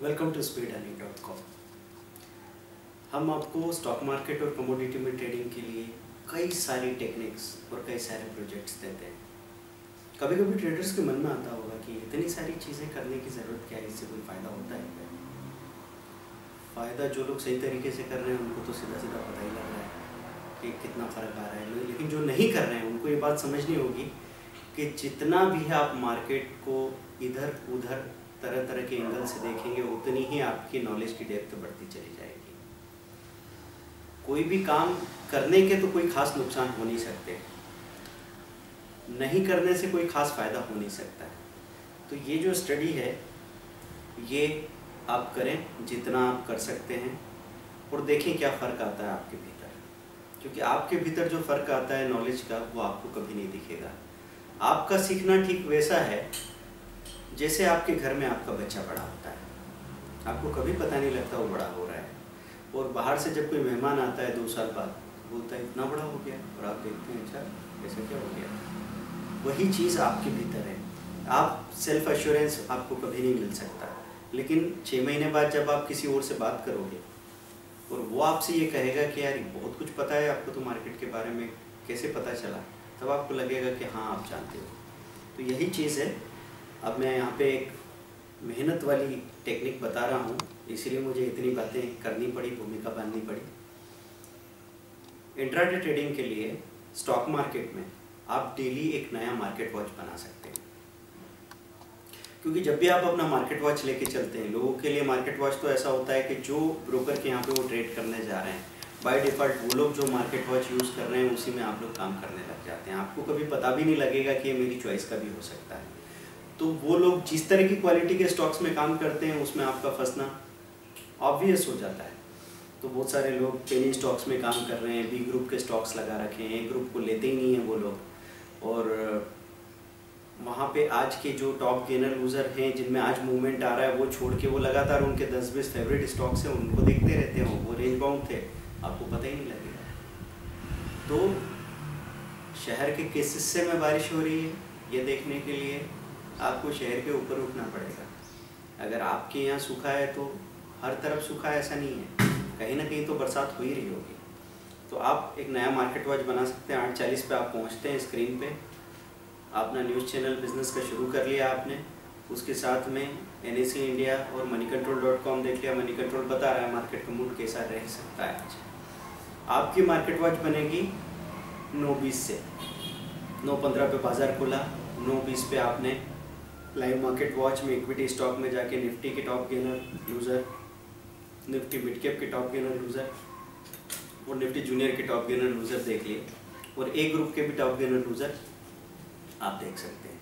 Welcome to speedearning.com। हम आपको stock market और कमोडिटी में ट्रेडिंग के लिए कई सारी टेक्निक्स और कई सारे प्रोजेक्ट्स देते हैं। कभी कभी ट्रेडर्स के मन में आता होगा कि इतनी सारी चीज़ें करने की ज़रूरत क्या है, इससे कोई फ़ायदा होता है क्या? फ़ायदा जो लोग सही तरीके से कर रहे हैं उनको तो सीधा सीधा पता ही लग रहा है कि कितना फ़र्क आ रहा है, लेकिन जो नहीं कर रहे हैं उनको ये बात समझनी होगी कि जितना भी आप मार्केट को इधर उधर तरह तरह के एंगल से देखेंगे उतनी ही आपकी नॉलेज की डेप्थ बढ़ती चली जाएगी। कोई भी काम करने के तो कोई खास नुकसान हो नहीं सकते, नहीं करने से कोई खास फ़ायदा हो नहीं सकता है। तो ये जो स्टडी है ये आप करें जितना आप कर सकते हैं और देखें क्या फ़र्क आता है आपके भीतर, क्योंकि आपके भीतर जो फ़र्क आता है नॉलेज का वो आपको कभी नहीं दिखेगा। आपका सीखना ठीक वैसा है जैसे आपके घर में आपका बच्चा बड़ा होता है, आपको कभी पता नहीं लगता वो बड़ा हो रहा है, और बाहर से जब कोई मेहमान आता है 2 साल बाद बोलता है इतना बड़ा हो गया, और आप देखते हैं अच्छा ऐसा क्या हो गया। वही चीज़ आपके भीतर है। आप सेल्फ एश्योरेंस आपको कभी नहीं मिल सकता, लेकिन 6 महीने बाद जब आप किसी और से बात करोगे और वो आपसे ये कहेगा कि यार बहुत कुछ पता है आपको तो मार्केट के बारे में, कैसे पता चला, तब आपको लगेगा कि हाँ आप जानते हो। तो यही चीज़ है। अब मैं यहाँ पे एक मेहनत वाली टेक्निक बता रहा हूँ, इसीलिए मुझे इतनी बातें करनी पड़ी, भूमिका बांधनी पड़ी। इंट्राडे ट्रेडिंग के लिए स्टॉक मार्केट में आप डेली एक नया मार्केट वॉच बना सकते हैं, क्योंकि जब भी आप अपना मार्केट वॉच लेके चलते हैं, लोगों के लिए मार्केट वॉच तो ऐसा होता है कि जो ब्रोकर के यहाँ पे वो ट्रेड करने जा रहे हैं, बाय डिफ़ॉल्ट वो लोग जो मार्केट वॉच यूज़ कर रहे हैं उसी में आप लोग काम करने लग जाते हैं। आपको कभी पता भी नहीं लगेगा कि ये मेरी चॉइस का भी हो सकता है। तो वो लोग जिस तरह की क्वालिटी के स्टॉक्स में काम करते हैं उसमें आपका फंसना ऑब्वियस हो जाता है। तो बहुत सारे लोग पेनी स्टॉक्स में काम कर रहे हैं, बी ग्रुप के स्टॉक्स लगा रखे हैं, ए ग्रुप को लेते ही नहीं हैं वो लोग, और वहाँ पे आज के जो टॉप गेनर लूज़र हैं जिनमें आज मूवमेंट आ रहा है वो छोड़ के वो लगातार उनके 10-20 फेवरेट स्टॉक्स हैं उनको देखते रहते हो, वो रेंज बाउंड थे, आपको पता ही नहीं लगेगा। तो शहर के किस हिस्से में बारिश हो रही है ये देखने के लिए आपको शहर के ऊपर उठना पड़ेगा। अगर आपके यहाँ सूखा है तो हर तरफ सूखा है ऐसा नहीं है, कहीं ना कहीं तो बरसात हो ही रही होगी। तो आप एक नया मार्केट वॉच बना सकते हैं। 8:40 पे आप पहुँचते हैं स्क्रीन पे, अपना न्यूज़ चैनल बिजनेस का शुरू कर लिया आपने, उसके साथ में NSE इंडिया और moneycontrol.com देख लिया। मनी कंट्रोल बता रहा है मार्केट का मूड कैसा रह सकता है आज। आपकी मार्केट वॉच बनेगी 9:20 से 9:15 पे बाज़ार खुला, 9:20 पे आपने लाइव मार्केट वॉच में इक्विटी स्टॉक में जाके निफ्टी के top gainer loser, Nifty mid cap के टॉप गेनर लूज़र और निफ्टी जूनियर के टॉप गेनर लूज़र देख लिए, और ए ग्रुप के भी टॉप गेनर लूज़र आप देख सकते हैं।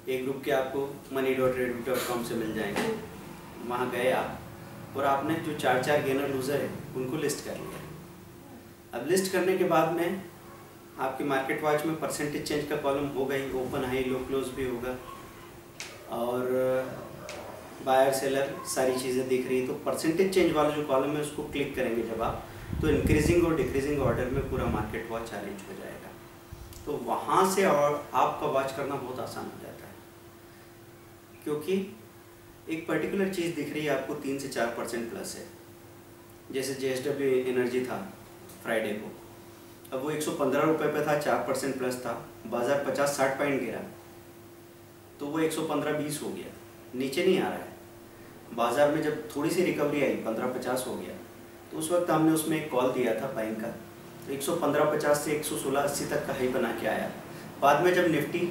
ए ग्रुप के आपको money.redbit.com से मिल जाएंगे। वहाँ गए आप और आपने जो 4 गेनर लूज़र हैं उनको लिस्ट कर लिया। अब लिस्ट करने के बाद में आपकी मार्केट वॉच में परसेंटेज चेंज का कॉलम होगा ही, ओपन हाई लो क्लोज भी होगा, और बायर सेलर सारी चीज़ें दिख रही है। तो परसेंटेज चेंज वाला जो कॉलम है उसको क्लिक करेंगे जब आप, तो इंक्रीजिंग और डिक्रीजिंग ऑर्डर में पूरा मार्केट वॉच अरेंज हो जाएगा। तो वहाँ से और आपका वॉच करना बहुत आसान हो जाता है, क्योंकि एक पर्टिकुलर चीज़ दिख रही है आपको 3 से 4% प्लस है। जैसे JSW एनर्जी था फ्राइडे को, अब वो 115 रुपये पे था, 4% प्लस था, बाज़ार 50-60 पॉइंट गिरा तो वो 115-20 हो गया, नीचे नहीं आ रहा है। बाज़ार में जब थोड़ी सी रिकवरी आई 15-50 हो गया, तो उस वक्त हमने उसमें एक कॉल दिया था बाइंग का, तो 115-50 से 116-80 तक का हाई बना के आया। बाद में जब निफ्टी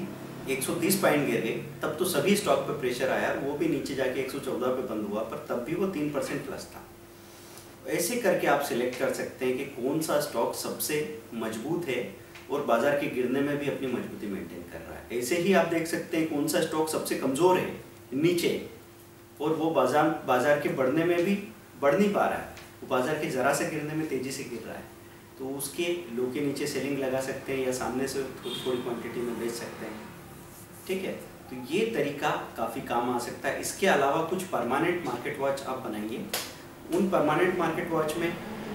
130 पॉइंट गिर गई तब तो सभी स्टॉक पे प्रेशर आया, वो भी नीचे जाके 114 पे बंद हुआ, पर तब भी वो 3% प्लस था। ऐसे करके आप सिलेक्ट कर सकते हैं कि कौन सा स्टॉक सबसे मजबूत है और बाज़ार के गिरने में भी अपनी मजबूती मेंटेन कर रहा है। ऐसे ही आप देख सकते हैं कौन सा स्टॉक सबसे कमज़ोर है नीचे, और वो बाज़ार के बढ़ने में भी बढ़ नहीं पा रहा है, वो बाज़ार के ज़रा से गिरने में तेज़ी से गिर रहा है, तो उसके लो के नीचे सेलिंग लगा सकते हैं या सामने से थोड़ी क्वांटिटी में बेच सकते हैं। ठीक है, तो ये तरीका काफ़ी काम आ सकता है। इसके अलावा कुछ परमानेंट मार्केट वॉच आप बनाइए। उन परमानेंट मार्केट वॉच में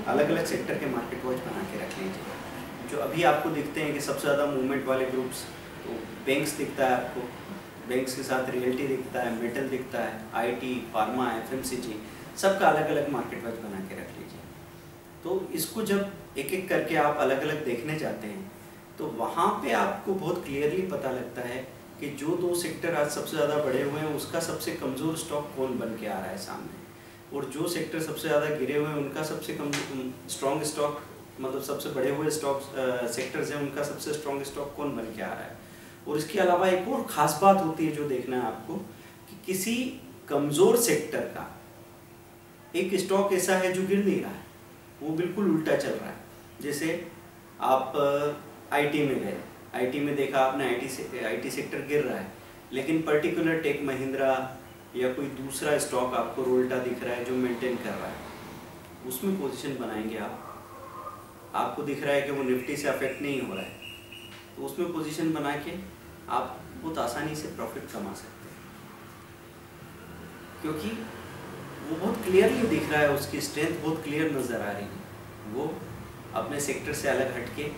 अलग अलग सेक्टर के मार्केट वॉच बना के रख लीजिए। जो अभी आपको दिखते हैं कि सबसे ज़्यादा मूवमेंट वाले ग्रुप्स, तो बैंक्स दिखता है आपको, बैंक्स के साथ रियल्टी दिखता है, मेटल दिखता है, आईटी, फार्मा, एफएमसीजी, सबका अलग अलग मार्केट वॉच बना के रख लीजिए। तो इसको जब एक एक करके आप अलग अलग देखने जाते हैं तो वहाँ पे आपको बहुत क्लियरली पता लगता है कि जो दो सेक्टर आज सबसे ज़्यादा बढ़े हुए हैं उसका सबसे कमज़ोर स्टॉक कौन बन के आ रहा है सामने, और जो सेक्टर सबसे ज़्यादा गिरे हुए हैं उनका सबसे कम स्ट्रॉन्ग स्टॉक, मतलब सबसे बड़े हुए स्टॉक सेक्टर्स हैं, उनका सबसे स्ट्रॉन्ग स्टॉक कौन बन के आ रहा है। और इसके अलावा एक और ख़ास बात होती है जो देखना है आपको कि किसी कमज़ोर सेक्टर का एक स्टॉक ऐसा है जो गिर नहीं रहा है, वो बिल्कुल उल्टा चल रहा है। जैसे आप आईटी में गए, आईटी में देखा आपने आईटी सेक्टर गिर रहा है, लेकिन पर्टिकुलर टेक महिंद्रा या कोई दूसरा स्टॉक आपको उल्टा दिख रहा है जो मेंटेन कर रहा है, उसमें पोजीशन बनाएंगे आप। आपको दिख रहा है कि वो निफ्टी से अफेक्ट नहीं हो रहा है, तो उसमें पोजीशन बना के आप बहुत आसानी से प्रॉफिट कमा सकते हैं, क्योंकि वो बहुत क्लियरली दिख रहा है, उसकी स्ट्रेंथ बहुत क्लियर नज़र आ रही है, वो अपने सेक्टर से अलग हटके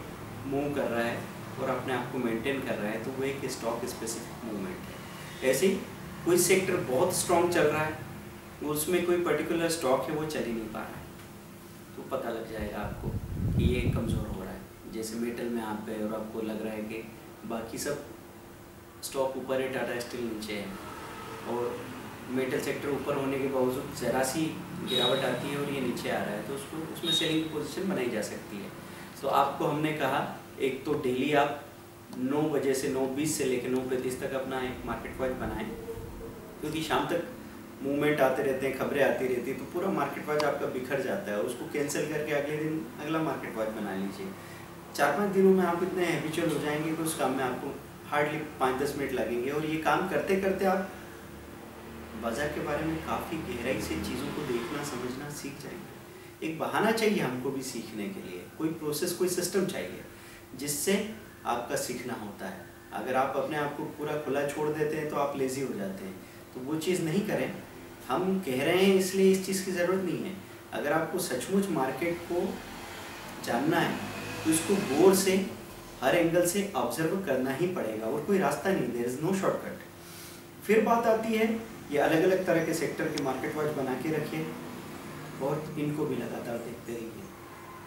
मूव कर रहा है और अपने आप को मेंटेन कर रहा है, तो वो एक स्टॉक स्पेसिफिक मूवमेंट है। ऐसे कोई सेक्टर बहुत स्ट्रॉन्ग चल रहा है, उसमें कोई पर्टिकुलर स्टॉक है वो चल ही नहीं पा रहा है, तो पता लग जाएगा आपको कि ये कमज़ोर हो रहा है। जैसे मेटल में आप गए और आपको लग रहा है कि बाकी सब स्टॉक ऊपर है, टाटा स्टील नीचे है, और मेटल सेक्टर ऊपर होने के बावजूद ज़रा सी गिरावट आती है और ये नीचे आ रहा है, तो उसको उसमें सेलिंग की पोजीशन बनाई जा सकती है। तो आपको हमने कहा एक तो डेली आप 9 बजे से 9:20 से लेकर 9:35 तक अपना एक मार्केट वॉच बनाएं, क्योंकि शाम तक मूवमेंट आते रहते हैं, खबरें आती रहती है, तो पूरा मार्केट वॉच आपका बिखर जाता है। उसको कैंसिल करके अगले दिन अगला मार्केट वॉच बना लीजिए। 4-5 दिनों में आप इतने हैबिचुअल हो जाएंगे कि उस काम में आपको हार्डली 5-10 मिनट लगेंगे, और ये काम करते करते आप बाजार के बारे में काफ़ी गहराई से चीज़ों को देखना समझना सीख जाएंगे। एक बहाना चाहिए हमको भी सीखने के लिए, कोई प्रोसेस, कोई सिस्टम चाहिए जिससे आपका सीखना होता है। अगर आप अपने आप को पूरा खुला छोड़ देते हैं तो आप लेज़ी हो जाते हैं, तो वो चीज़ नहीं करें। हम कह रहे हैं इसलिए इस चीज़ की ज़रूरत नहीं है। अगर आपको सचमुच मार्केट को जानना है तो इसको गौर से हर एंगल से ऑब्जर्व करना ही पड़ेगा, और कोई रास्ता नहीं, देयर इज़ नो शॉर्टकट। फिर बात आती है ये अलग अलग तरह के सेक्टर के मार्केट वॉच बना के रखिए और इनको भी लगातार देखते रहिए।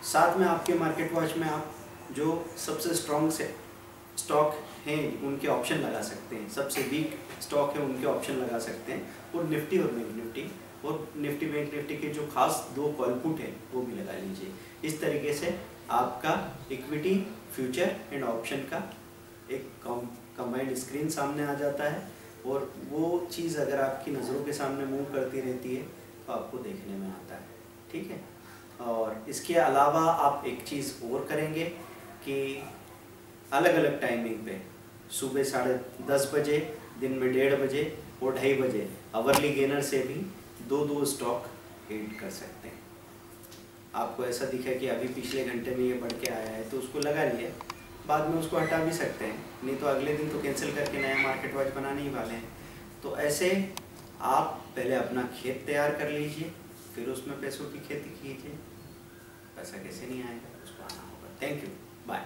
साथ में आपके मार्केट वॉच में आप जो सबसे स्ट्रॉन्ग से स्टॉक हैं उनके ऑप्शन लगा सकते हैं, सबसे वीक स्टॉक है उनके ऑप्शन लगा सकते हैं, और निफ्टी और बैंक निफ्टी और निफ्टी बैंक निफ्टी के जो खास 2 कॉल पुट है वो भी लगा लीजिए। इस तरीके से आपका इक्विटी, फ्यूचर एंड ऑप्शन का एक कंबाइंड स्क्रीन सामने आ जाता है, और वो चीज़ अगर आपकी नज़रों के सामने मूव करती रहती है तो आपको देखने में आता है। ठीक है, और इसके अलावा आप एक चीज़ और करेंगे कि अलग अलग टाइमिंग पे सुबह 10:30 बजे, दिन में 1:30 बजे और 2:30 बजे आवरली गेनर से भी 2-2 स्टॉक ऐड कर सकते हैं। आपको ऐसा दिखा कि अभी पिछले घंटे में ये बढ़ के आया है तो उसको लगा लिया, बाद में उसको हटा भी सकते हैं, नहीं तो अगले दिन तो कैंसिल करके नया मार्केट वॉच बनाने ही वाले हैं। तो ऐसे आप पहले अपना खेत तैयार कर लीजिए, फिर उसमें पैसों की खेती कीजिए। पैसा कैसे नहीं आएगा, उसको आना होगा। Thank you, bye.